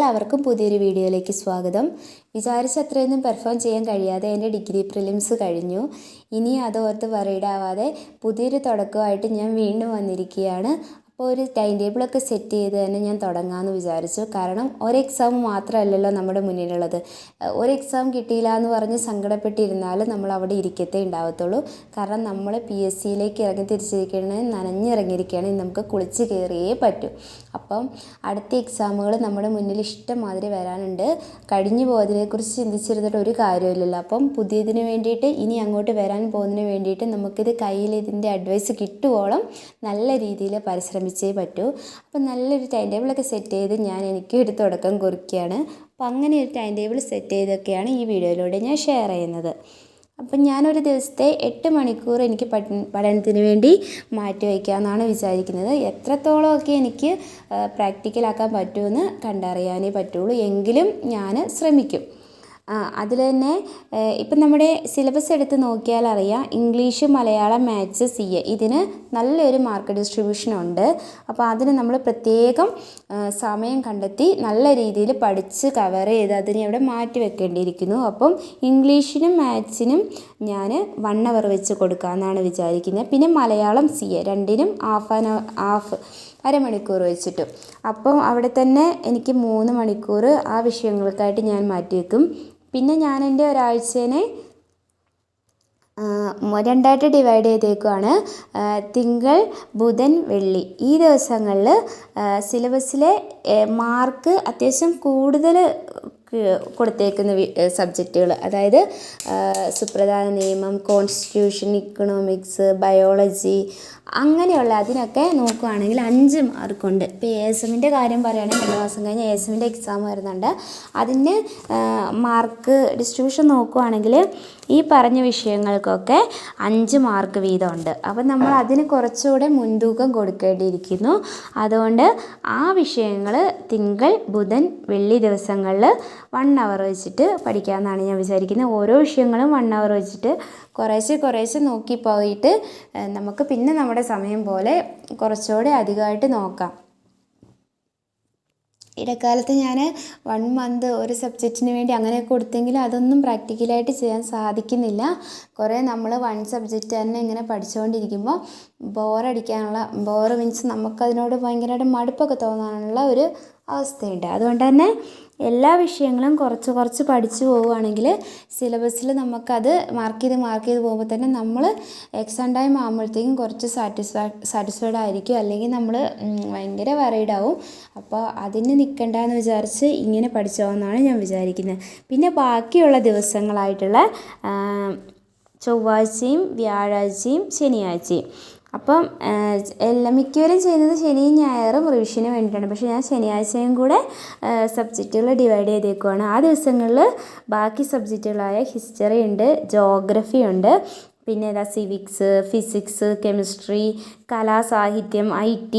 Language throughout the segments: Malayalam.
എല്ലാവർക്കും പുതിയൊരു വീഡിയോയിലേക്ക് സ്വാഗതം. വിചാരിച്ചത്രയൊന്നും പെർഫോം ചെയ്യാൻ കഴിയാതെ എൻ്റെ ഡിഗ്രി പ്രിലിംസ് കഴിഞ്ഞു. ഇനി അതോർത്ത് വറീഡ് ആവാതെ പുതിയൊരു തുടക്കമായിട്ട് ഞാൻ വീണ്ടും വന്നിരിക്കുകയാണ്. അപ്പോൾ ഒരു ടൈം ടേബിളൊക്കെ സെറ്റ് ചെയ്ത് തന്നെ ഞാൻ തുടങ്ങാമെന്ന് വിചാരിച്ചു. കാരണം ഒരു എക്സാം മാത്രമല്ലല്ലോ നമ്മുടെ മുന്നിലുള്ളത്. ഒരു എക്സാം കിട്ടിയില്ല എന്ന് പറഞ്ഞ് സങ്കടപ്പെട്ടിരുന്നാൽ നമ്മൾ അവിടെ ഇരിക്കത്തേ ഉണ്ടാവത്തുള്ളൂ. കാരണം നമ്മൾ PSCയിലേക്ക് ഇറങ്ങി തിരിച്ചിരിക്കണേ നനഞ്ഞിറങ്ങിയിരിക്കുകയാണ്. നമുക്ക് കുളിച്ച് കയറിയേ പറ്റൂ. അപ്പം അടുത്ത എക്സാമുകൾ നമ്മുടെ മുന്നിൽ ഇഷ്ടംമാതിരി വരാനുണ്ട്. കഴിഞ്ഞു പോയതിനെക്കുറിച്ച് ചിന്തിച്ചിരുന്നിട്ട് ഒരു കാര്യമില്ലല്ലോ. അപ്പം പുതിയതിന് വേണ്ടിയിട്ട് ഇനി അങ്ങോട്ട് വരാൻ പോകുന്നതിന് വേണ്ടിയിട്ട് നമുക്കിത് കയ്യിൽ ഇതിൻ്റെ അഡ്വൈസ് കിട്ടുവോളം നല്ല രീതിയിൽ പരിശ്രമിച്ചേ പറ്റൂ. അപ്പം നല്ലൊരു ടൈം ടേബിളൊക്കെ സെറ്റ് ചെയ്ത് എനിക്കൊരു തുടക്കം കുറിക്കുകയാണ്. അപ്പം അങ്ങനെ ഒരു ടൈം ടേബിൾ സെറ്റ് ചെയ്തൊക്കെയാണ് ഈ വീഡിയോയിലൂടെ ഞാൻ ഷെയർ ചെയ്യുന്നത്. അപ്പം ഞാനൊരു ദിവസത്തെ 8 മണിക്കൂർ എനിക്ക് പഠനത്തിന് വേണ്ടി മാറ്റി വയ്ക്കാമെന്നാണ് വിചാരിക്കുന്നത്. എത്രത്തോളമൊക്കെ എനിക്ക് പ്രാക്ടിക്കലാക്കാൻ പറ്റുമെന്ന് കണ്ടറിയാനേ പറ്റുള്ളൂ. എങ്കിലും ഞാൻ ശ്രമിക്കും. അതിൽ തന്നെ ഇപ്പം നമ്മുടെ സിലബസ് എടുത്ത് നോക്കിയാൽ അറിയാം, ഇംഗ്ലീഷ്, മലയാളം, മാത്സ്, CA ഇതിന് നല്ലൊരു മാർക്ക് ഡിസ്ട്രിബ്യൂഷൻ ഉണ്ട്. അപ്പോൾ അതിന് നമ്മൾ പ്രത്യേകം സമയം കണ്ടെത്തി നല്ല രീതിയിൽ പഠിച്ച് കവർ ചെയ്ത് അതിനെ അവിടെ മാറ്റി വെക്കേണ്ടിയിരിക്കുന്നു. അപ്പം ഇംഗ്ലീഷിനും മാത്സിനും ഞാൻ 1 അവർ വെച്ച് കൊടുക്കാമെന്നാണ് വിചാരിക്കുന്നത്. പിന്നെ മലയാളം, CA രണ്ടിനും ഹാഫ് അരമണിക്കൂർ വെച്ചിട്ടും. അപ്പം അവിടെ തന്നെ എനിക്ക് 3 മണിക്കൂർ ആ വിഷയങ്ങൾക്കായിട്ട് ഞാൻ മാറ്റിവെക്കും. പിന്നെ ഞാൻ എൻ്റെ ഒരാഴ്ചേനെ 2ആയിട്ട് ഡിവൈഡ് ചെയ്തേക്കുവാണ്. തിങ്കൾ, ബുധൻ, വെള്ളി ഈ ദിവസങ്ങളിൽ സിലബസിലെ മാർക്ക് അത്യാവശ്യം കൂടുതൽ കൊടുത്തേക്കുന്ന സബ്ജക്റ്റുകൾ, അതായത് സുപ്രധാന നിയമം, കോൺസ്റ്റിറ്റ്യൂഷൻ, ഇക്കണോമിക്സ്, ബയോളജി അങ്ങനെയുള്ള അതിനൊക്കെ നോക്കുകയാണെങ്കിൽ 5 മാർക്കുണ്ട്. ഇപ്പോൾ ASMൻ്റെ കാര്യം പറയുകയാണെങ്കിൽ 2 മാസം കഴിഞ്ഞ് ASMൻ്റെ എക്സാം വരുന്നുണ്ട്. അതിന് മാർക്ക് ഡിസ്ട്രിബ്യൂഷൻ നോക്കുകയാണെങ്കിൽ ഈ പറഞ്ഞ വിഷയങ്ങൾക്കൊക്കെ 5 മാർക്ക് വീതമുണ്ട്. അപ്പം നമ്മൾ അതിന് കുറച്ചുകൂടെ മുൻതൂക്കം കൊടുക്കേണ്ടിയിരിക്കുന്നു. അതുകൊണ്ട് ആ വിഷയങ്ങൾ തിങ്കൾ, ബുധൻ, വെള്ളി ദിവസങ്ങളിൽ 1 അവർ വെച്ചിട്ട് പഠിക്കാമെന്നാണ് ഞാൻ വിചാരിക്കുന്നത്. ഓരോ വിഷയങ്ങളും 1 അവർ വെച്ചിട്ട് കുറേശ്ശെ നോക്കി പോയിട്ട് നമുക്ക് പിന്നെ നമ്മുടെ സമയം പോലെ കുറച്ചുകൂടെ അധികമായിട്ട് നോക്കാം. ഇടക്കാലത്ത് ഞാൻ 1 മന്ത് ഒരു സബ്ജക്റ്റിന് വേണ്ടി അങ്ങനെയൊക്കെ കൊടുത്തെങ്കിലും അതൊന്നും പ്രാക്ടിക്കലായിട്ട് ചെയ്യാൻ സാധിക്കുന്നില്ല. കുറേ നമ്മൾ 1 സബ്ജക്റ്റ് തന്നെ ഇങ്ങനെ പഠിച്ചുകൊണ്ടിരിക്കുമ്പോൾ ബോർ മീൻസ് നമുക്കതിനോട് ഭയങ്കരമായിട്ട് മടുപ്പൊക്കെ തോന്നാനുള്ള ഒരു അവസ്ഥയുണ്ട്. അതുകൊണ്ട് തന്നെ എല്ലാ വിഷയങ്ങളും കുറച്ച് പഠിച്ചു പോവുകയാണെങ്കിൽ സിലബസിൽ നമുക്കത് മാർക്ക് ചെയ്ത് പോകുമ്പോൾ തന്നെ നമ്മൾ എക്സാം ടൈം ആകുമ്പോഴത്തേക്കും കുറച്ച് സാറ്റിസ്ഫൈഡ് ആയിരിക്കും. അല്ലെങ്കിൽ നമ്മൾ ഭയങ്കര വറീഡ് ആവും. അപ്പോൾ അതിന് നിൽക്കണ്ടെന്ന് വിചാരിച്ച് ഇങ്ങനെ പഠിച്ചു പോകുമെന്നാണ് ഞാൻ വിചാരിക്കുന്നത്. പിന്നെ ബാക്കിയുള്ള ദിവസങ്ങളായിട്ടുള്ള ചൊവ്വാഴ്ചയും വ്യാഴാഴ്ചയും ശനിയാഴ്ചയും, അപ്പം മിക്കവരും ചെയ്യുന്നത് ശനിയും ഞായറും റിവിഷന് വേണ്ടിയിട്ടാണ്. പക്ഷേ ഞാൻ ശനിയാഴ്ചയും കൂടെ സബ്ജക്റ്റുകൾ ഡിവൈഡ് ചെയ്തേക്കുവാണ്. ആ ദിവസങ്ങളിൽ ബാക്കി സബ്ജക്റ്റുകളായ ഹിസ്റ്ററി ഉണ്ട്, ജോഗ്രഫി ഉണ്ട്, പിന്നെ സിവിക്സ്, ഫിസിക്സ്, കെമിസ്ട്രി, കലാസാഹിത്യം, IT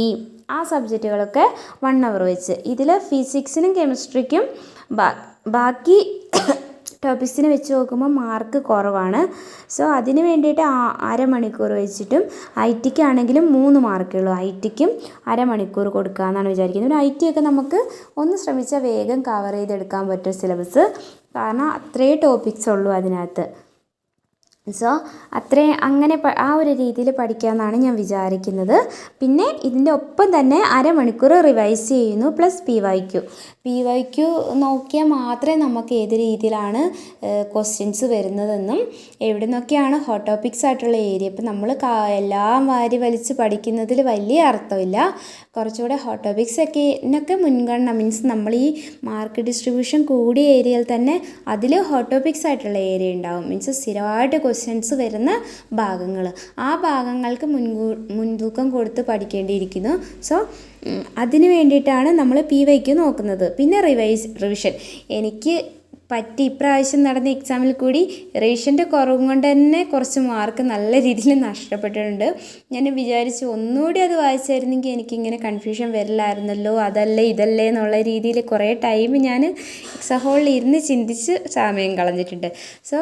ആ സബ്ജക്റ്റുകളൊക്കെ 1 അവർ വെച്ച്. ഇതിൽ ഫിസിക്സിനും കെമിസ്ട്രിക്കും ബാക്കി ടോപ്പിക്സിനെ വെച്ച് നോക്കുമ്പോൾ മാർക്ക് കുറവാണ്. സോ അതിന് വേണ്ടിയിട്ട് അരമണിക്കൂർ വെച്ചിട്ടും IT ആണെങ്കിലും 3 മാർക്കുള്ളൂ. ITക്കും അരമണിക്കൂർ കൊടുക്കാമെന്നാണ് വിചാരിക്കുന്നത്. ഒരു IT ഒക്കെ നമുക്ക് ഒന്ന് ശ്രമിച്ചാൽ വേഗം കവർ ചെയ്തെടുക്കാൻ പറ്റും സിലബസ്. കാരണം അത്രയും ടോപ്പിക്സ് ഉള്ളൂ അതിനകത്ത്. സോ അങ്ങനെ ആ ഒരു രീതിയിൽ പഠിക്കാമെന്നാണ് ഞാൻ വിചാരിക്കുന്നത്. പിന്നെ ഇതിൻ്റെ ഒപ്പം തന്നെ അരമണിക്കൂർ റിവൈസ് ചെയ്യുന്നു, പ്ലസ് PYQ നോക്കിയാൽ മാത്രമേ നമുക്ക് ഏത് രീതിയിലാണ് ക്വസ്റ്റ്യൻസ് വരുന്നതെന്നും എവിടെ നിന്നൊക്കെയാണ് ഹോട്ട് ടോപ്പിക്സ് ആയിട്ടുള്ള ഏരിയ. ഇപ്പം നമ്മൾ എല്ലാം വാരി വലിച്ച് പഠിക്കുന്നതിൽ വലിയ അർത്ഥമില്ല. കുറച്ചുകൂടെ ഹോട്ട് ടോപ്പിക്സൊക്കെ മുൻഗണന, മീൻസ് നമ്മൾ ഈ മാർക്ക് ഡിസ്ട്രിബ്യൂഷൻ കൂടിയ ഏരിയയിൽ തന്നെ അതിൽ ഹോട്ട് ടോപ്പിക്സ് ആയിട്ടുള്ള ഏരിയ ഉണ്ടാവും. മീൻസ് സ്ഥിരമായിട്ട് ക്വസ്റ്റ്യൻസ് വരുന്ന ഭാഗങ്ങൾ, ആ ഭാഗങ്ങൾക്ക് മുൻതൂക്കം കൊടുത്ത് പഠിക്കേണ്ടിയിരിക്കുന്നു. സോ അതിന് വേണ്ടിയിട്ടാണ് നമ്മൾ PYQ നോക്കുന്നത്. പിന്നെ റിവിഷൻ എനിക്ക് ഇപ്രാവശ്യം നടന്ന എക്സാമിൽ കൂടി റിവിഷൻ്റെ കുറവും കൊണ്ട് തന്നെ കുറച്ച് മാർക്ക് നല്ല രീതിയിൽ നഷ്ടപ്പെട്ടിട്ടുണ്ട്. ഞാൻ വിചാരിച്ചു ഒന്നുകൂടി അത് വായിച്ചായിരുന്നെങ്കിൽ എനിക്കിങ്ങനെ കൺഫ്യൂഷൻ വരില്ലായിരുന്നല്ലോ, അതല്ലേ ഇതല്ലേ എന്നുള്ള രീതിയിൽ കുറേ ടൈം ഞാൻ എക്സാം ഹോളിൽ ഇരുന്ന് ചിന്തിച്ച് സമയം കളഞ്ഞിട്ടുണ്ട്. സോ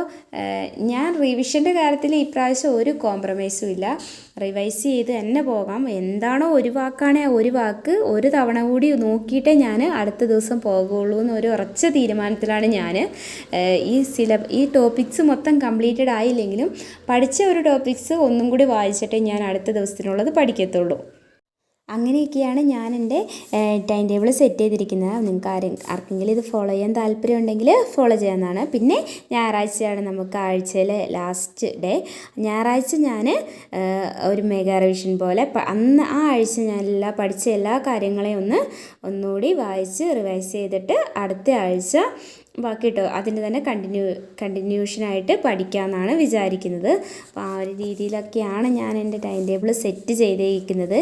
ഞാൻ റിവിഷൻ്റെ കാര്യത്തിൽ ഇപ്രാവശ്യം ഒരു കോംപ്രമൈസും ഇല്ല. റിവൈസ് ചെയ്ത് തന്നെ പോകാം. എന്താണോ ഒരു വാക്കാണെങ്കിൽ ഒരു വാക്ക് ഒരു തവണ കൂടി നോക്കിയിട്ടേ ഞാൻ അടുത്ത ദിവസം പോകുള്ളൂ എന്നൊരു ഉറച്ച തീരുമാനത്തിലാണ് ഞാൻ. ഈ ടോപ്പിക്സ് മൊത്തം കംപ്ലീറ്റഡ് ആയില്ലെങ്കിലും പഠിച്ച ഒരു ടോപ്പിക്സ് ഒന്നും കൂടി വായിച്ചിട്ടേ ഞാൻ അടുത്ത ദിവസത്തിനുള്ളത് പഠിക്കത്തുള്ളൂ. അങ്ങനെയൊക്കെയാണ് ഞാൻ എൻ്റെ ടൈം ടേബിൾ സെറ്റ് ചെയ്തിരിക്കുന്നത്. നിങ്ങൾക്ക് ആർക്കെങ്കിലും ഇത് ഫോളോ ചെയ്യാൻ താല്പര്യമുണ്ടെങ്കിൽ ഫോളോ ചെയ്യാവുന്നതാണ്. പിന്നെ ഞായറാഴ്ചയാണ് നമുക്ക് ആഴ്ചയിലെ ലാസ്റ്റ് ഡേ. ഞായറാഴ്ച ഞാൻ ഒരു മെഗാ റിവിഷൻ പോലെ അന്ന് ആ ആഴ്ച ഞാൻ പഠിച്ച എല്ലാ കാര്യങ്ങളെയും ഒന്നുകൂടി വായിച്ച് റിവൈസ് ചെയ്തിട്ട് അടുത്ത ആഴ്ച ബാക്കി അതിൻ്റെ തന്നെ കണ്ടിന്യൂഷനായിട്ട് പഠിക്കാമെന്നാണ് വിചാരിക്കുന്നത്. അപ്പോൾ ആ ഒരു രീതിയിലൊക്കെയാണ് ഞാൻ എൻ്റെ ടൈം ടേബിൾ സെറ്റ് ചെയ്തിരിക്കുന്നത്.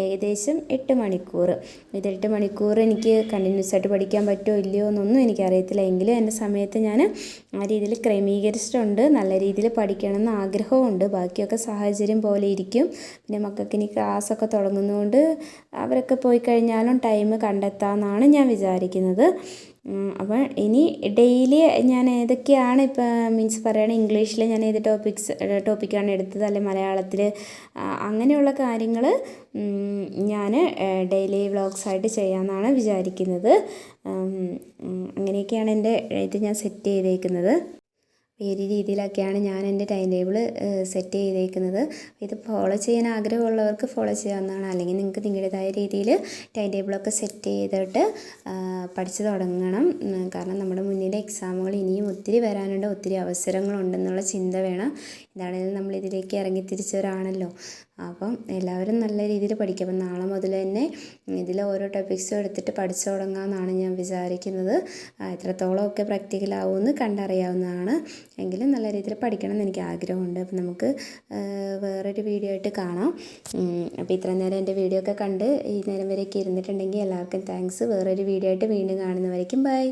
ഏകദേശം 8 മണിക്കൂർ. ഇത് 8 മണിക്കൂർ എനിക്ക് കണ്ടിന്യൂസ് ആയിട്ട് പഠിക്കാൻ പറ്റുമോ ഇല്ലയോ എന്നൊന്നും എനിക്കറിയത്തില്ല. എങ്കിലും എൻ്റെ സമയത്ത് ഞാൻ ആ രീതിയിൽ ക്രമീകരിച്ചിട്ടുണ്ട്. നല്ല രീതിയിൽ പഠിക്കണമെന്ന് ആഗ്രഹമുണ്ട്. ബാക്കിയൊക്കെ സാഹചര്യം പോലെ ഇരിക്കും. പിന്നെ മക്കൾക്ക് ഇനി ക്ലാസ്സൊക്കെ തുടങ്ങുന്നതുകൊണ്ട് അവരൊക്കെ പോയി കഴിഞ്ഞാലും ടൈം കണ്ടെത്താമെന്നാണ് ഞാൻ വിചാരിക്കുന്നത്. അപ്പോൾ ഇനി ഡെയിലി ഞാൻ ഏതൊക്കെയാണ് ഇപ്പോൾ പറയുകയാണെങ്കിൽ ഇംഗ്ലീഷിൽ ഞാൻ ഏത് ടോപ്പിക്കാണ് എടുത്തത്, അല്ലെങ്കിൽ മലയാളത്തിൽ അങ്ങനെയുള്ള കാര്യങ്ങൾ ഞാൻ ഡെയിലി വ്ളോഗ്സായിട്ട് ചെയ്യാമെന്നാണ് വിചാരിക്കുന്നത്. അങ്ങനെയൊക്കെയാണ് എൻ്റെ ഇത് ഞാൻ സെറ്റ് ചെയ്തേക്കുന്നത്. ഈ ഒരു രീതിയിലൊക്കെയാണ് ഞാൻ എൻ്റെ ടൈം ടേബിൾ സെറ്റ് ചെയ്തേക്കുന്നത്. ഇത് ഫോളോ ചെയ്യാൻ ആഗ്രഹമുള്ളവർക്ക് ഫോളോ ചെയ്യാവുന്നതാണ്. അല്ലെങ്കിൽ നിങ്ങൾക്ക് നിങ്ങളുടേതായ രീതിയിൽ ടൈം ടേബിളൊക്കെ സെറ്റ് ചെയ്തിട്ട് പഠിച്ചു തുടങ്ങണം. കാരണം നമ്മുടെ മുന്നിൽ എക്സാമുകൾ ഇനിയും ഒത്തിരി വരാനുണ്ട്, ഒത്തിരി അവസരങ്ങളുണ്ടെന്നുള്ള ചിന്ത വേണം. എന്താണെങ്കിലും നമ്മളിതിലേക്ക് ഇറങ്ങിത്തിരിച്ചവരാണല്ലോ. അപ്പം എല്ലാവരും നല്ല രീതിയിൽ പഠിക്കും. അപ്പം നാളെ മുതൽ തന്നെ ഇതിൽ ഓരോ ടോപ്പിക്സും എടുത്തിട്ട് പഠിച്ചു തുടങ്ങാമെന്നാണ് ഞാൻ വിചാരിക്കുന്നത്. എത്രത്തോളമൊക്കെ പ്രാക്ടിക്കലാവുമെന്ന് കണ്ടറിയാവുന്നതാണ്. എങ്കിലും നല്ല രീതിയിൽ പഠിക്കണം എന്ന് എനിക്ക് ആഗ്രഹമുണ്ട്. അപ്പം നമുക്ക് വേറൊരു വീഡിയോ ആയിട്ട് കാണാം. അപ്പോൾ ഇത്ര നേരം എൻ്റെ വീഡിയോ ഒക്കെ കണ്ട് ഈ നേരം വരെയൊക്കെ ഇരുന്നിട്ടുണ്ടെങ്കിൽ എല്ലാവർക്കും താങ്ക്സ്. വേറൊരു വീഡിയോ ആയിട്ട് വീണ്ടും കാണുന്നവരേക്കും ബൈ.